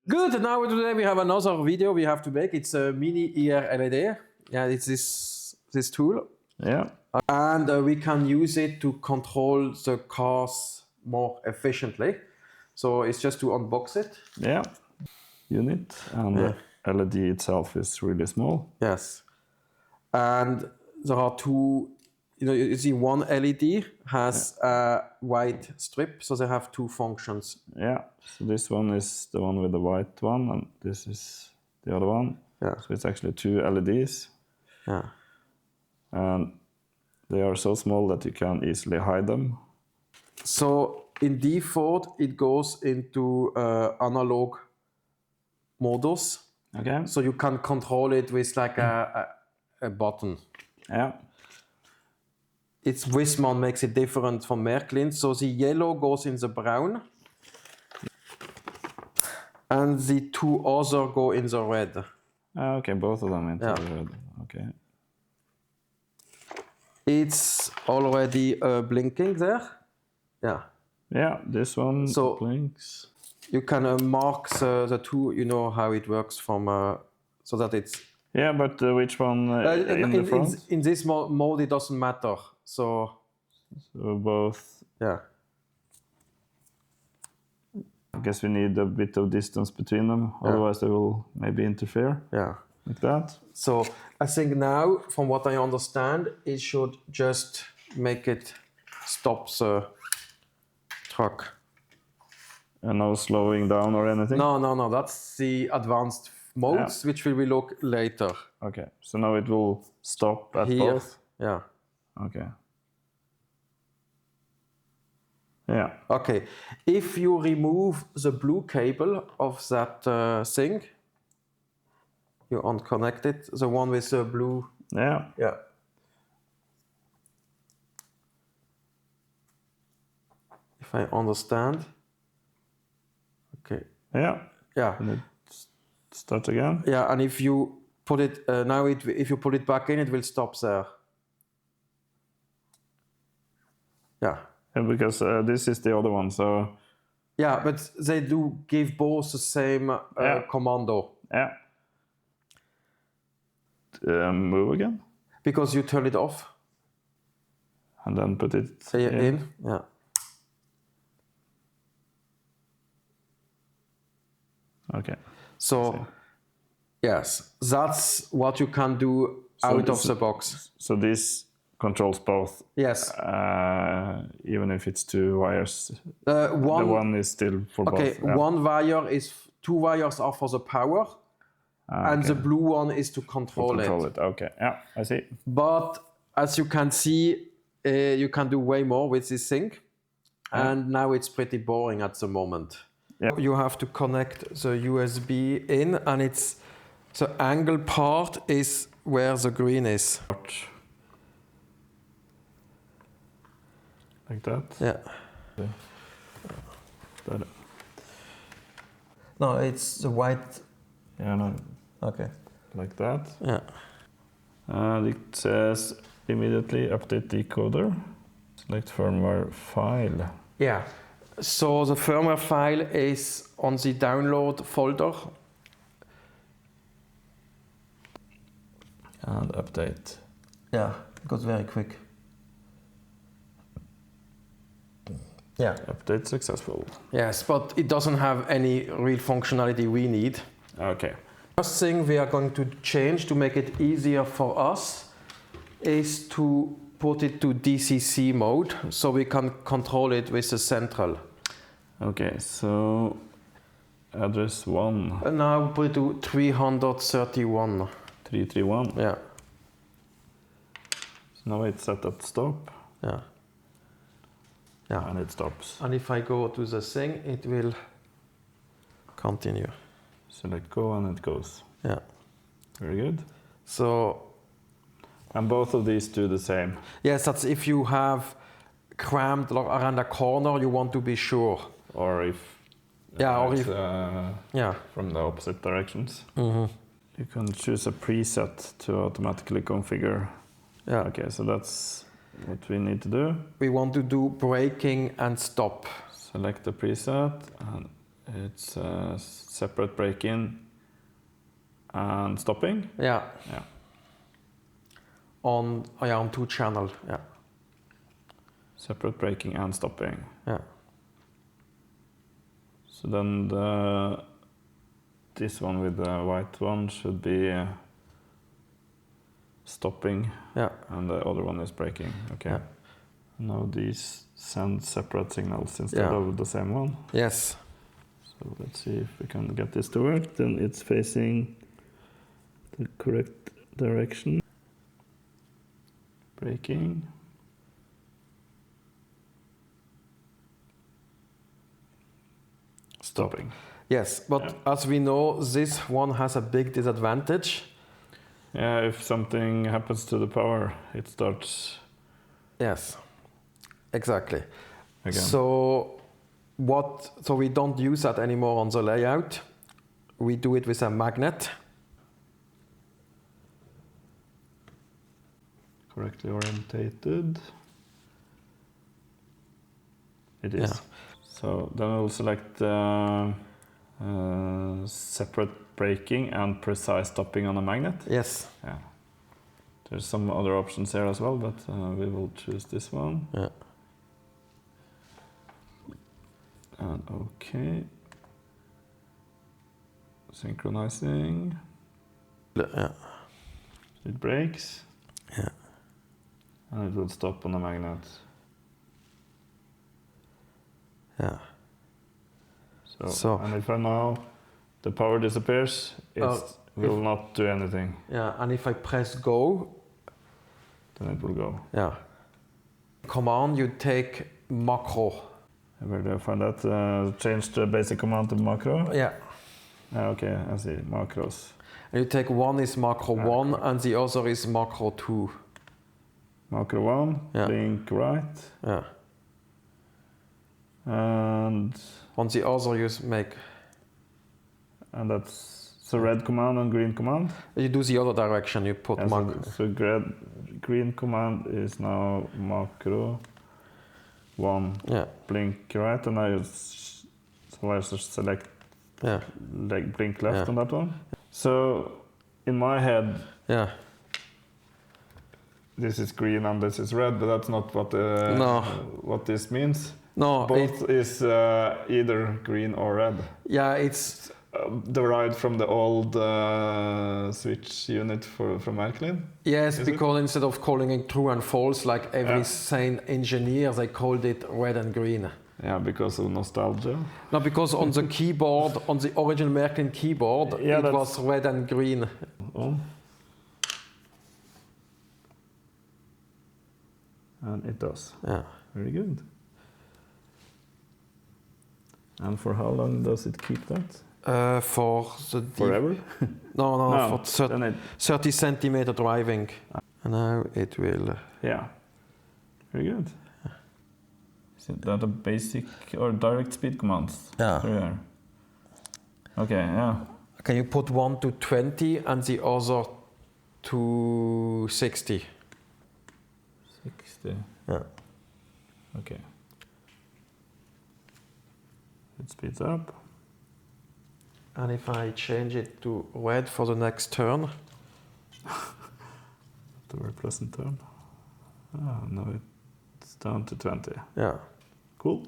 Good. Now today we have another video we have to make. It's a Mini-IR LED. Yeah, it's this tool. Yeah. And we can use it to control the cars more efficiently. So it's just to unbox it. Yeah. Unit and the LED itself is really small. Yes. And there are two. You see, one LED has a white strip, so they have two functions. Yeah, so this one is the one with the white one, and this is the other one. Yeah. So it's actually two LEDs. Yeah. And they are so small that you can easily hide them. So in default, it goes into analog modus. Okay. So you can control it with like a button. Yeah. It's Viessmann makes it different from Märklin. So the yellow goes in the brown. And the two other go in the red. Okay, both of them into the red. Okay. It's already blinking there. Yeah. Yeah, this one blinks. You can mark the two, you know how it works from, so that it's... Yeah, but which one in the front? In this mode, it doesn't matter. So both. Yeah. I guess we need a bit of distance between them, otherwise they will maybe interfere. Yeah. Like that. So I think now, from what I understand, it should just make it stop the truck. And no slowing down or anything? No. That's the advanced modes, which we will look later. Okay. So now it will stop at here. both? Yeah. Okay. Yeah. Okay. If you remove the blue cable of that thing, you unconnect it, the one with the blue. Yeah. Yeah. If I understand. Okay. Yeah. Yeah. And it starts again. Yeah, and if you put it now, if you put it back in, it will stop there. Yeah. Yeah, because this is the other one, so. Yeah, but they do give both the same commando. Yeah. Move again. Because you turn it off. And then put it in. Yeah. Okay. So, yes, that's what you can do out of the box. So this controls both? Yes. Even if it's two wires? The one is still for both? Okay, one wire is, two wires are for the power, and the blue one is to control it. Okay, yeah, I see. But as you can see, you can do way more with this thing, and now it's pretty boring at the moment. Yeah. You have to connect the USB in, and it's the angle part is where the green is. Like that? Yeah. That. No, it's the white. Yeah, no. Okay. Like that? Yeah. And it says immediately update decoder. Select firmware file. Yeah. So the firmware file is on the download folder. And update. Yeah, it goes very quick. Yeah. Update successful. Yes, but it doesn't have any real functionality we need. Okay. First thing we are going to change to make it easier for us is to put it to DCC mode so we can control it with the central. Okay, so address 1. And now put it to 331. 331? Yeah. So now it's set at stop. Yeah. Yeah. And it stops. And if I go to the thing, it will continue. Select go and it goes. Yeah. Very good. So. And both of these do the same? Yes, that's if you have crammed around a corner, you want to be sure. Or if from the opposite directions. Mm-hmm. You can choose a preset to automatically configure. Yeah. Okay, so that's what we need to do. We want to do braking and stop. Select the preset and It's separate braking and stopping. Yeah. Yeah. On 2 channel. Yeah. Separate braking and stopping. Yeah. So then this one with the white one should be stopping. Yeah. And the other one is braking. Okay. Yeah. Now these send separate signals instead of the same one. Yes. So let's see if we can get this to work. Then it's facing the correct direction. Braking. Stopping. Yes, but as we know, this one has a big disadvantage. Yeah, if something happens to the power, it starts. Yes, exactly. Again. So we don't use that anymore on the layout. We do it with a magnet. Correctly orientated. It is. Yeah. So then we'll select separate braking and precise stopping on a magnet. Yes. Yeah. There's some other options here as well, but we will choose this one. Yeah. And okay. Synchronizing. Yeah. It brakes. Yeah. And it will stop on the magnet. Yeah. So and if I now the power disappears, it will not do anything. Yeah, and if I press go, then it will go. Yeah. Command, you take macro. Where do I find that? Change the basic command to macro? Yeah. Okay, I see. Macros. And you take one is macro 1 and the other is macro 2. Macro 1, blink right. Yeah. And on the other you make. And that's the red command and green command? You do the other direction, you put macro. So green command is now macro 1, blink right, and I just select blink left on that one. So in my head, this is green and this is red, but that's not what what this means. No, both is either green or red. Yeah, it's derived from the old switch unit from Märklin. Yes, because instead of calling it true and false, like every sane engineer, they called it red and green. Yeah, because of nostalgia. No, because on the keyboard, on the original Märklin keyboard, it was red and green. Oh. And it does. Yeah. Very good. And for how long does it keep that? For the forever? No, for 30 centimeter driving. And now it will. Yeah. Very good. Is that a basic or direct speed commands? Yeah. Here. Okay, yeah. Can you put one to 20 and the other to 60? 60. Yeah. Okay. It speeds up. And if I change it to red for the next turn? The very pleasant turn. Now it's down to 20. Yeah. Cool.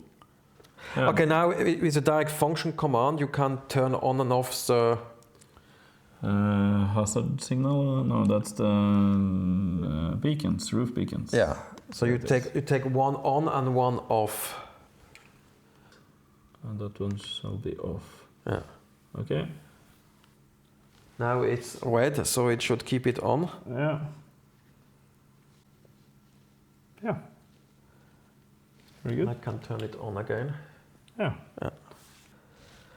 Yeah. Okay, now with the direct function command, you can turn on and off the hazard signal. No, that's the beacons, roof beacons. Yeah. So you take one on and one off. And that one shall be off. Yeah. Okay. Now it's red, so it should keep it on. Yeah. Yeah. Very good. I can turn it on again. Yeah.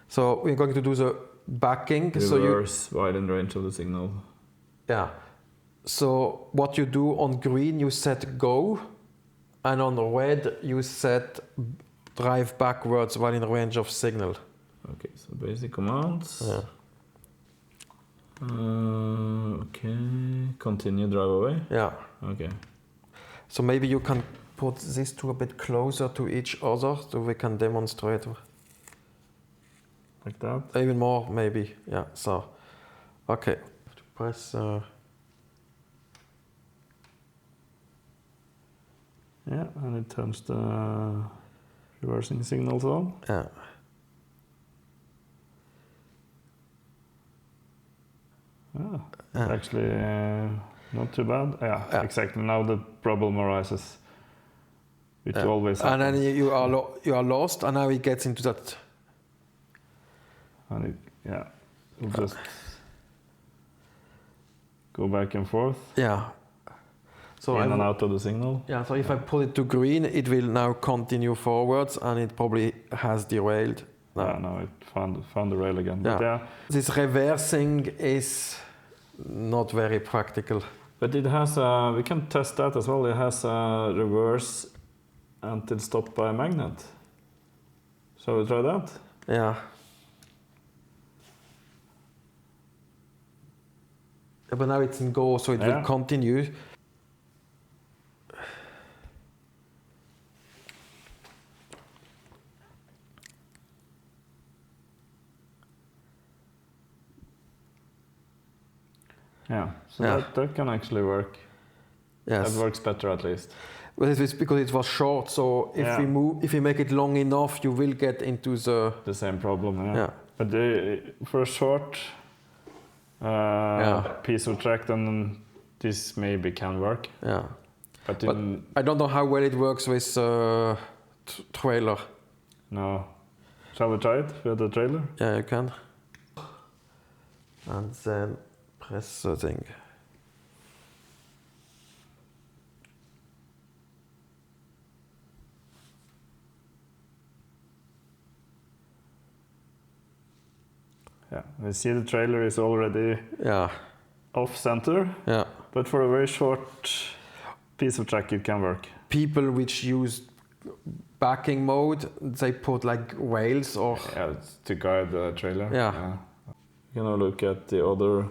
So we're going to do the backing. Reverse widen range of the signal. Yeah. So what you do on green, you set go, and on red, you set drive backwards while in range of signal. Okay, so basic commands. Yeah. Okay, continue drive away. Yeah. Okay. So maybe you can put these two a bit closer to each other so we can demonstrate. like that. Even more, maybe. Yeah. So, okay. Have to press. Yeah, and it turns the reversing signals on. Yeah. Actually, not too bad. Yeah, exactly. Now the problem arises, which always happens. And then you are lost, and now it gets into that. And we'll just go back and forth. Yeah. So in and out of the signal. Yeah. So if I put it to green, it will now continue forwards, and it probably has derailed. No, it found the rail again. Yeah. But This reversing is not very practical. But it has we can test that as well. It has a reverse until stopped by a magnet. Shall we try that? Yeah. But now it's in go, so it will continue. Yeah, so that can actually work. Yes. That works better at least. Well, it's because it was short, so if we make it long enough, you will get into the same problem. Yeah. But for a short piece of track, then this maybe can work. Yeah. But I don't know how well it works with trailer. No. Shall we try it with the trailer? Yeah, you can. And then press the thing. Yeah, we see the trailer is already off center. Yeah. But for a very short piece of track, it can work. People which use backing mode, they put like rails or to guide the trailer. Yeah. You can look at the other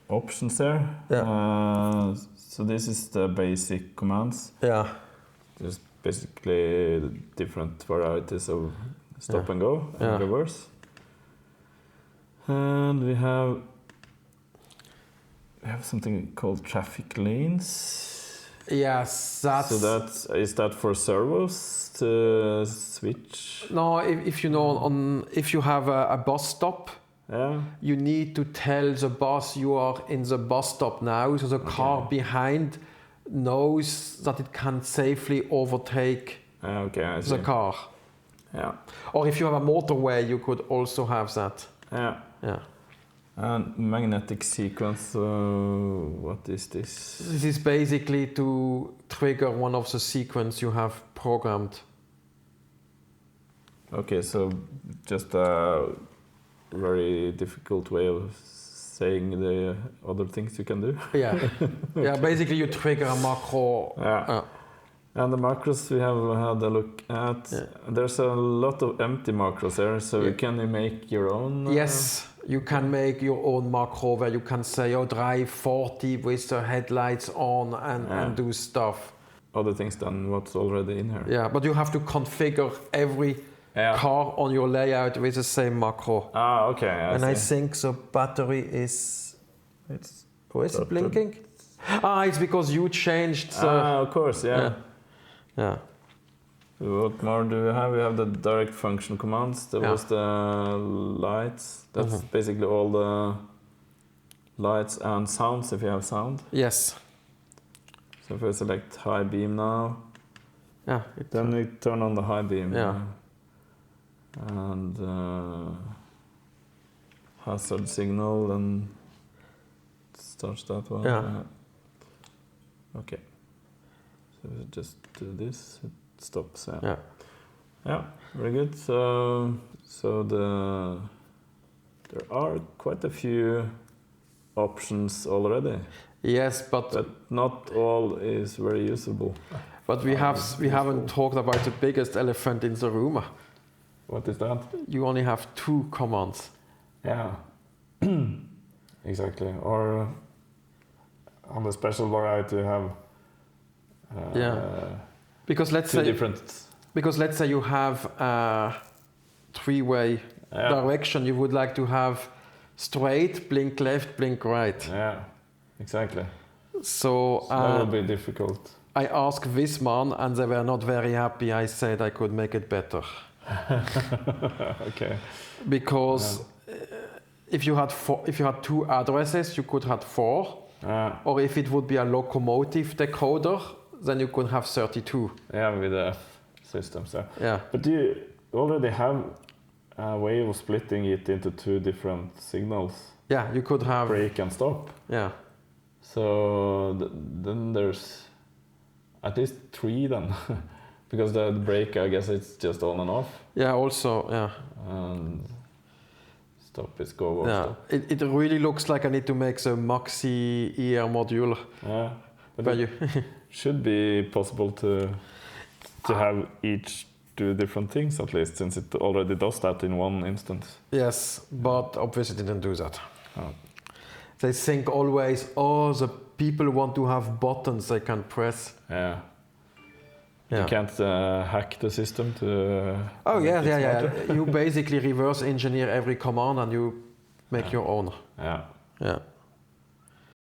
options there. Yeah. So this is the basic commands. Yeah. There's basically different varieties of stop and go and reverse. And we have something called traffic lanes. Yes, that's. So is that for servos to switch? No, if you know if you have a bus stop, you need to tell the bus you are in the bus stop now, so the car behind knows that it can safely overtake the car. Yeah. Or if you have a motorway, you could also have that. Yeah. Yeah. And magnetic sequence, what is this? This is basically to trigger one of the sequence you have programmed. Okay, so just a very difficult way of saying the other things you can do. Yeah. Yeah, basically you trigger a macro. And the macros we have had a look at. Yeah. There's a lot of empty macros there, so you can make your own. Yes, you can make your own macro where you can say, drive 40 with the headlights on and do stuff. Other things than what's already in here. Yeah, but you have to configure every car on your layout with the same macro. Ah, okay. I think the battery is. Is it blinking? It's because you changed. Of course, yeah. Yeah. What more do we have? We have the direct function commands. There was the lights. That's basically all the lights and sounds if you have sound. Yes. So if I select high beam now, then we turn on the high beam. Yeah. And hazard signal and starts that one. Yeah. Okay. So just do this. It stops. Yeah. Yeah. Very good. So there are quite a few options already. Yes, but not all is very usable. But we haven't talked about the biggest elephant in the room. What is that? You only have 2 commands. Yeah. Exactly. Or on the special variety you have because let's say different. Because let's say you have a 3-way direction. You would like to have straight, blink left, blink right. Yeah, exactly. So that will be difficult. I asked Viessmann and they were not very happy. I said I could make it better. Okay. Because if you had 2 addresses, you could have 4. Or if it would be a locomotive decoder, then you could have 32. Yeah, with the systems. Yeah. But do you already have a way of splitting it into 2 different signals? Yeah, you could have brake and stop. Yeah. So then there's at least 3 then, because the brake, I guess it's just on and off. Yeah. Also, yeah. And stop is go or yeah. stop. It really looks like I need to make the maxi IR module. Yeah. But it should be possible to have each do different things at least, since it already does that in one instance. Yes, but obviously didn't do that. Oh. They think always, oh, the people want to have buttons they can press. Yeah. You can't hack the system to... Oh yeah. You basically reverse engineer every command and you make your own. Yeah. Yeah.